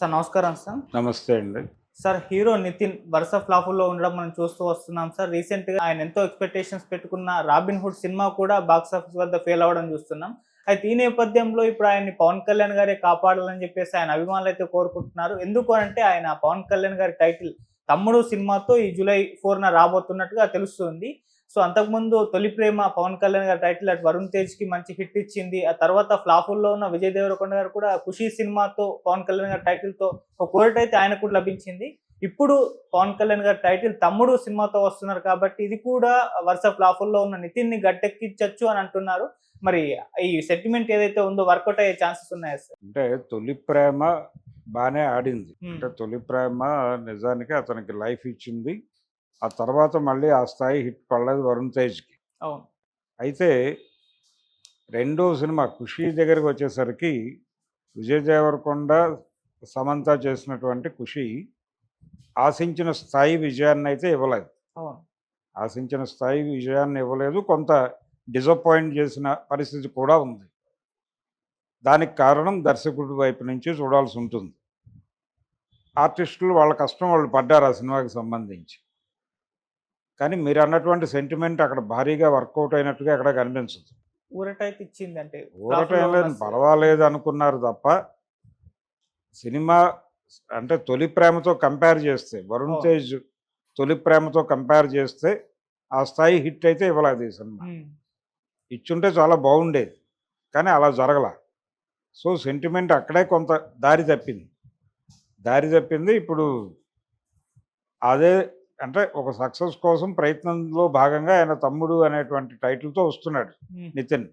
Sir నమస్కారం sir. నమస్తే అండి. సార్ హీరో 'నితిన్' వరుస ఫ్లాపుల్లో ఉండడం మనం చూస్తూ వస్తున్నాం సార్. రీసెంట్‌గా ఆయన ఎంతో ఎక్స్‌పెక్టేషన్స్ పెట్టుకున్న 'రాబిన్ హుడ్' సినిమా కూడా బాక్స్ ఆఫీస్ వద్ద ఫెయిల్ అవ్వడం చూస్తున్నాం. అయితే ఈ నేపథ్యంలో ఇప్పుడు ఆయన్ని పవన్ కళ్యాణ్ గారే కాపాడాలని చెప్పేసి ఆయన అభిమానులైతే కోరుకుంటున్నారు. ఎందుకు అనంటే ఆయన పవన్ కళ్యాణ్ గారి టైటిల్ 'తమ్ముడు' సినిమాతో ఈ జూలై 4న రాబోతున్నట్టుగా తెలుస్తుంది. సో అంతకుముందు 'తొలి ప్రేమ' పవన్ కళ్యాణ్ గారి టైటిల్ అటు వరుణ్ తేజ్‌కి మంచి హిట్ ఇచ్చింది. ఆ తర్వాత ఫ్లాపుల్లో ఉన్న విజయ్ దేవరకొండ గారు కూడా 'ఖుషి' సినిమాతో పవన్ కళ్యాణ్ గారి టైటిల్‌తో ఒక కోరిట అయితే ఆయనకు కూడా లభించింది. ఇప్పుడు పవన్ కళ్యాణ్ గారి టైటిల్ 'తమ్ముడు' సినిమాతో వస్తున్నారు కాబట్టి ఇది కూడా వరుస ఫ్లాపుల్లో ఉన్న నితిన్‌ని గట్టెక్కించొచ్చు అని అంటున్నారు. మరి ఈ సెంటిమెంట్ ఏదైతే ఉందో వర్కౌట్ అయ్యే ఛాన్సెస్ ఉన్నాయా సార్? అంటే 'తొలి ప్రేమ' బానే ఆడింది. హ్మ్. అంటే 'తొలి ప్రేమ' నిజానికి అతనికి లైఫ్ ఇచ్చింది. ఆ తర్వాత మళ్ళీ ఆ స్థాయి హిట్ పడలేదు వరుణ్ తేజ్‌కి. అవును. అయితే రెండో సినిమా 'ఖుషి' దగ్గరికి వచ్చేసరికి విజయ్ దేవరకొండ, సమంత చేసినటువంటి 'ఖుషి' ఆశించిన స్థాయి విజయాన్నయితే ఇవ్వలేదు. అవును. ఆశించిన స్థాయి విజయాన్ని ఇవ్వలేదు. కొంత డిసప్పాయింట్ చేసిన పరిస్థితి కూడా ఉంది. దానికి కారణం దర్శకుడి వైపు నుంచి చూడాల్సి ఉంటుంది. ఆర్టిస్టులు వాళ్ళ కష్టం వాళ్ళు పడ్డారు ఆ సినిమాకి సంబంధించి. కానీ మీరన్నటువంటి సెంటిమెంట్ అక్కడ భారీగా వర్కౌట్ అయినట్టుగా ఎక్కడ కనిపించదు. ఊరట అయితే ఇచ్చింది అంటే ఊరట ఫ్లాపుల్లో ఏం ఉన్న లేదు, పర్వాలేదు అనుకున్నారు తప్ప సినిమా అంటే 'తొలి ప్రేమతో' కంపేర్ చేస్తే వరుణ్ అవును. తేజ్ 'తొలి ప్రేమతో' కంపేర్ చేస్తే ఆ స్థాయి హిట్ అయితే ఇవ్వలేదు ఈ సినిమా. హ్మ్. ఇచ్చుంటే చాలా బాగుండేది. కానీ అలా జరగల. సో సెంటిమెంట్ అక్కడే కొంత దారి తప్పింది. దారి తప్పింది. ఇప్పుడు అదే అంటే ఒక సక్సెస్ కోసం ప్రయత్నంలో భాగంగా ఆయన 'తమ్ముడు' అనేటువంటి టైటిల్‌తో వస్తున్నాడు హ్మ్. నితిన్.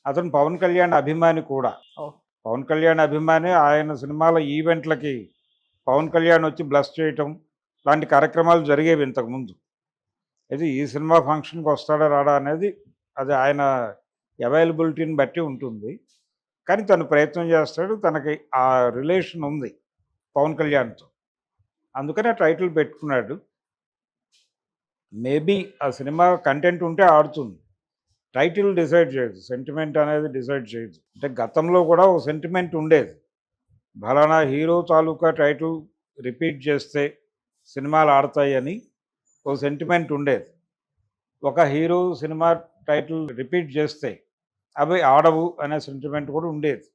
అతను పవన్ కళ్యాణ్ అభిమాని కూడా. ఓహ్! పవన్ కళ్యాణ్ అభిమాని. ఆయన సినిమాల ఈవెంట్లకి పవన్ కళ్యాణ్ వచ్చి బ్లెస్ చేయటం లాంటి కార్యక్రమాలు జరిగేవి ఇంతకుముందు. అయితే ఈ సినిమా ఫంక్షన్‌కి వస్తాడా రాడా అనేది అది ఆయన అవైలబిలిటీని బట్టి ఉంటుంది. కానీ తను ప్రయత్నం చేస్తాడు. తనకి ఆ రిలేషన్ ఉంది పవన్ కళ్యాణ్‌తో. అందుకని ఆ టైటిల్ పెట్టుకున్నాడు. మేబీ ఆ సినిమా కంటెంట్ ఉంటే ఆడుతుంది. టైటిల్ డిసైడ్ చేయదు. సెంటిమెంట్ అనేది డిసైడ్ చేయదు. అంటే గతంలో కూడా ఒక సెంటిమెంట్ ఉండేది. ఫలానా హీరో తాలూకా టైటిల్ రిపీట్ చేస్తే సినిమాలు ఆడతాయని ఓ సెంటిమెంట్ ఉండేది. ఒక హీరో సినిమా టైటిల్ రిపీట్ చేస్తే అవి ఆడవు అనే సెంటిమెంట్ కూడా ఉండేది.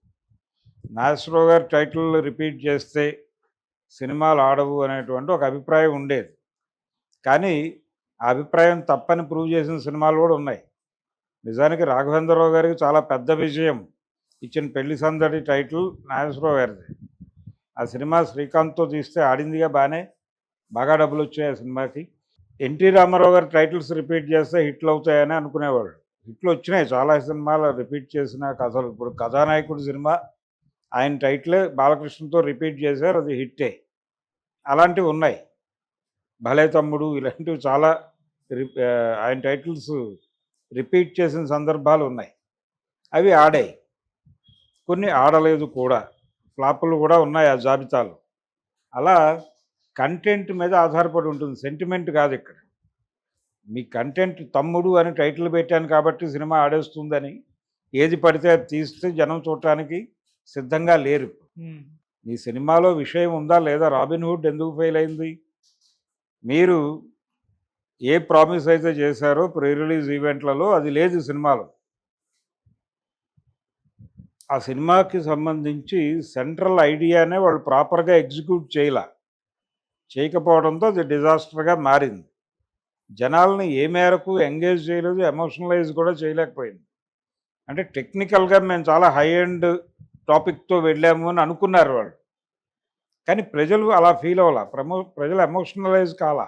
నాగేశ్వరరావు గారి టైటిల్ రిపీట్ చేస్తే సినిమాలు ఆడవు అనేటువంటి ఒక అభిప్రాయం ఉండేది. కానీ ఆ అభిప్రాయం తప్పని ప్రూవ్ చేసిన సినిమాలు కూడా ఉన్నాయి. నిజానికి రాఘవేంద్రరావు గారికి చాలా పెద్ద విజయం ఇచ్చిన 'పెళ్లి సందడి' టైటిల్ నాగేశ్వరరావు గారిది. ఆ సినిమా శ్రీకాంత్‌తో తీస్తే ఆడిందిగా బాగానే. బాగా డబ్బులు వచ్చాయి ఆ సినిమాకి. ఎన్టీ రామారావు గారి టైటిల్స్ రిపీట్ చేస్తే హిట్లు అవుతాయని అనుకునేవాళ్ళు. హిట్లు వచ్చినాయి చాలా సినిమాలు రిపీట్ చేసిన కథలు. ఇప్పుడు 'కథానాయకుడు' సినిమా ఆయన టైటిలే బాలకృష్ణతో రిపీట్ చేశారు, అది హిట్టే. అలాంటివి ఉన్నాయి. 'భలే తమ్ముడు' ఇలాంటివి చాలా ఆయన టైటిల్స్ రిపీట్ చేసిన సందర్భాలు ఉన్నాయి. అవి ఆడాయి. కొన్ని ఆడలేదు కూడా. ఫ్లాపులు కూడా ఉన్నాయి ఆ జాబితాలో. అలా కంటెంట్ మీద ఆధారపడి ఉంటుంది. సెంటిమెంట్ కాదు ఇక్కడ. మీ కంటెంట్ 'తమ్ముడు' అని టైటిల్ పెట్టాను కాబట్టి సినిమా ఆడేస్తుందని ఏది పడితే అది తీస్తే జనం చూడటానికి సిద్ధంగా లేరు. హ్మ్. మీ సినిమాలో విషయం ఉందా లేదా? 'రాబిన్ హుడ్' ఎందుకు ఫెయిల్ అయింది? మీరు ఏ ప్రామిస్ అయితే చేశారో ప్రీ రిలీజ్ ఈవెంట్లలో అది లేదు సినిమాలో. ఆ సినిమాకి సంబంధించి సెంట్రల్ ఐడియానే వాళ్ళు ప్రాపర్‌గా ఎగ్జిక్యూట్ చేయకపోవడంతో అది డిజాస్టర్‌గా మారింది. జనాల్ని ఏ మేరకు ఎంగేజ్ చేయలేదు, ఎమోషనలైజ్ కూడా చేయలేకపోయింది. అంటే టెక్నికల్‌గా మేము చాలా హై ఎండ్ టాపిక్‌తో వెళ్ళాము అని అనుకున్నారు వాళ్ళు. కానీ ప్రజలు అలా ఫీల్ అవ్వలా. ప్రజలు ఎమోషనలైజ్ కాలా.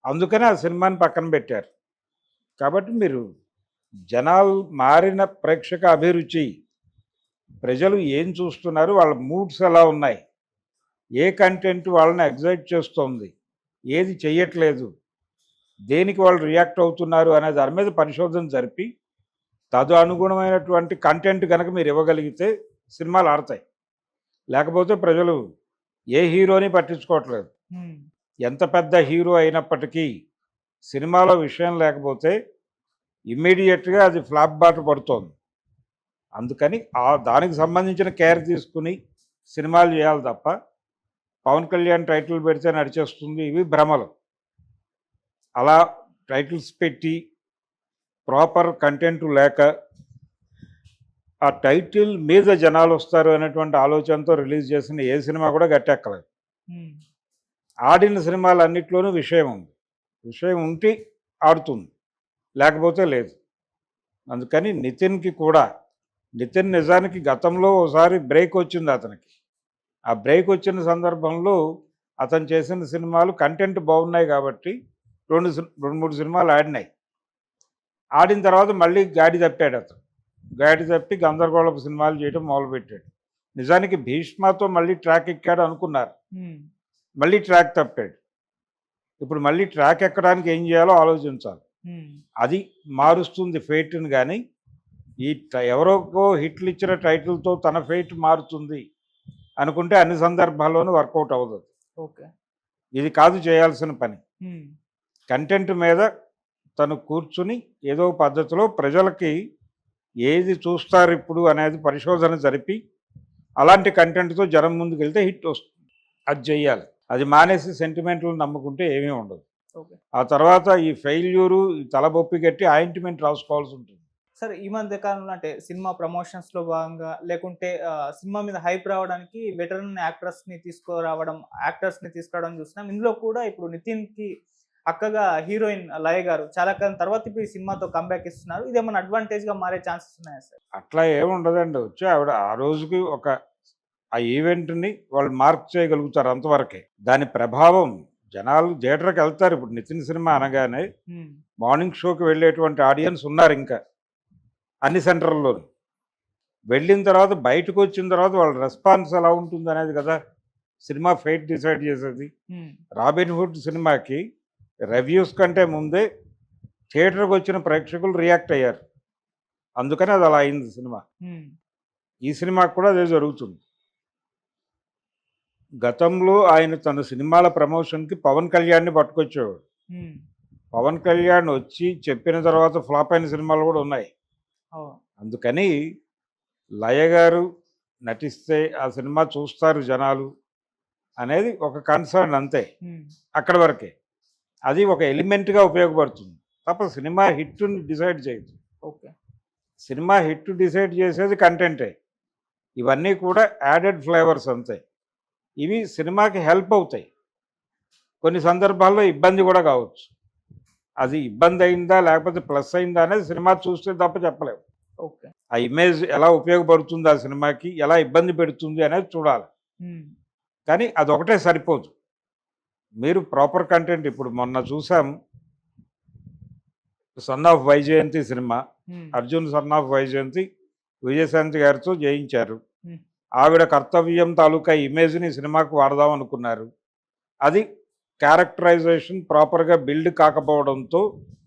అందుకనే ఆ సినిమాని పక్కన పెట్టారు. కాబట్టి మీరు జనాలు మారిన ప్రేక్షక అభిరుచి, ప్రజలు ఏం చూస్తున్నారు, వాళ్ళ మూడ్స్ ఎలా ఉన్నాయి, ఏ కంటెంట్ వాళ్ళని ఎగ్జైట్ చేస్తోంది, ఏది చెయ్యట్లేదు, దేనికి వాళ్ళు రియాక్ట్ అవుతున్నారు అనే దాని మీద పరిశోధన జరిపి అనుగుణమైనటువంటి కంటెంట్ కనుక మీరు ఇవ్వగలిగితే సినిమాలు ఆడతాయి. లేకపోతే ప్రజలు ఏ హీరోని పట్టించుకోవట్లేదు. హ్మ్. ఎంత పెద్ద హీరో అయినప్పటికీ సినిమాలో విషయం లేకపోతే ఇమ్మీడియట్‌గా అది ఫ్లాప్ బాట పడుతోంది. అందుకని దానికి సంబంధించిన కేర్ తీసుకుని సినిమాలు చేయాలి తప్ప పవన్ కళ్యాణ్ టైటిల్ పెడితే నడిచేస్తుంది, ఇవి భ్రమలు. అలా టైటిల్స్ పెట్టి ప్రాపర్ కంటెంట్ లేక ఆ టైటిల్ మీద జనాలు వస్తారు అనేటువంటి ఆలోచనతో రిలీజ్ చేసిన ఏ సినిమా కూడా గట్టెక్కలేదు. ఆడిన సినిమాలన్నిట్లోనూ విషయం ఉంది, విషయం ఉంటే ఆడుతుంది, లేకపోతే లేదు. అందుకని నితిన్కి కూడా, నితిన్ నిజానికి గతంలో ఒకసారి బ్రేక్ వచ్చింది అతనికి. ఆ బ్రేక్ వచ్చిన సందర్భంలో అతను చేసిన సినిమాలు కంటెంట్ బాగున్నాయి కాబట్టి రెండు మూడు సినిమాలు ఆడినాయి. ఆడిన తర్వాత మళ్ళీ గాడి తప్పాడు అతను. గాడి తప్పి గందరగోళపు సినిమాలు చేయడం మొదలుపెట్టాడు. నిజానికి భీష్మతో మళ్ళీ ట్రాక్ ఎక్కాడు అనుకున్నారు, మళ్ళీ ట్రాక్ తప్పాడు. ఇప్పుడు మళ్ళీ ట్రాక్ ఎక్కడానికి ఏం చేయాలో ఆలోచించాలి. అది మారుస్తుంది ఫేట్ని. కానీ ఈ ఎవరో హిట్లు ఇచ్చిన టైటిల్తో తన ఫేట్ మారుతుంది అనుకుంటే అన్ని సందర్భాల్లోనూ వర్కౌట్ అవ్వదు. ఓకే, ఇది కాదు చేయాల్సిన పని. కంటెంట్ మీద తను కూర్చుని ఏదో పద్ధతిలో ప్రజలకి ఏది చూస్తారు ఇప్పుడు అనేది పరిశోధన జరిపి అలాంటి కంటెంట్తో జనం ముందుకు వెళ్తే హిట్ వస్తుంది. అది చెయ్యాలి. అది మానేసి సెంటిమెంట్లు నమ్ముకుంటే ఏమీ ఉండదు. ఆ తర్వాత ఈ ఫెయిల్యూరు, ఈ తలబొప్పి కట్టి ఆయింట్మెంట్ రాసుకోవాల్సి ఉంటుంది. సార్, ఈ మధ్య కాలంలో అంటే సినిమా ప్రమోషన్స్లో భాగంగా లేకుంటే సినిమా మీద హైప్ రావడానికి వెటరన్ యాక్టర్స్ని తీసుకురావడం చూస్తున్నాం. ఇందులో కూడా ఇప్పుడు నితిన్కి అక్కగా హీరోయిన్ లయ గారు చాలా కాలం తర్వాత ఇప్పుడు ఈ సినిమాతో కంబ్యాక్ ఇస్తున్నారు. ఇదేమన్నా అడ్వాంటేజ్గా మారే ఛాన్సెస్ ఉన్నాయా సార్? అట్లా ఏముండదండి. వచ్చి ఆవిడ ఆ రోజుకి ఆ ఈవెంట్ని వాళ్ళు మార్క్ చేయగలుగుతారు, అంతవరకే. దాని ప్రభావం జనాలు థియేటర్కి వెళ్తారు. ఇప్పుడు నితిన్ సినిమా అనగానే మార్నింగ్ షోకి వెళ్ళేటువంటి ఆడియన్స్ ఉన్నారు ఇంకా అన్ని సెంటర్లలో. వెళ్ళిన తర్వాత బయటకు వచ్చిన తర్వాత వాళ్ళ రెస్పాన్స్ ఎలా ఉంటుంది అనేది కదా సినిమా ఫేట్ డిసైడ్ చేసేది. రాబిన్ హుడ్ సినిమాకి రివ్యూస్ కంటే ముందే థియేటర్కి వచ్చిన ప్రేక్షకులు రియాక్ట్ అయ్యారు. అందుకని అది అలా అయింది సినిమా. ఈ సినిమాకి కూడా అదే జరుగుతుంది. గతంలో ఆయన తన సినిమాల ప్రమోషన్కి పవన్ కళ్యాణ్ని పట్టుకొచ్చేవాడు. పవన్ కళ్యాణ్ వచ్చి చెప్పిన తర్వాత ఫ్లాప్ అయిన సినిమాలు కూడా ఉన్నాయి. అందుకని లయ గారు నటిస్తే ఆ సినిమా చూస్తారు జనాలు అనేది ఒక కన్సర్న్, అంతే. అక్కడి వరకే. అది ఒక ఎలిమెంట్గా ఉపయోగపడుతుంది తప్ప సినిమా హిట్ని డిసైడ్ చేయదు. ఓకే, సినిమా హిట్ డిసైడ్ చేసేది కంటెంటే. ఇవన్నీ కూడా యాడెడ్ ఫ్లేవర్స్ అంతే. ఇవి సినిమాకి హెల్ప్ అవుతాయి. కొన్ని సందర్భాల్లో ఇబ్బంది కూడా కావచ్చు. అది ఇబ్బంది అయిందా లేకపోతే ప్లస్ అయిందా అనేది సినిమా చూస్తే తప్ప చెప్పలేము. ఓకే, ఆ ఇమేజ్ ఎలా ఉపయోగపడుతుంది, ఆ సినిమాకి ఎలా ఇబ్బంది పెడుతుంది అనేది చూడాలి. కానీ అదొకటే సరిపోదు. మీరు ప్రాపర్ కంటెంట్, ఇప్పుడు మొన్న చూసాం son of Vyjayanthi cinema, Arjun son of Vyjayanthi Vijayashanti గారితో జయించారు. ఆవిడ కర్తవ్యం తాలూకా ఇమేజ్ని సినిమాకు వాడదాం అనుకున్నారు. అది క్యారెక్టరైజేషన్ ప్రాపర్గా బిల్డ్ కాకపోవడంతో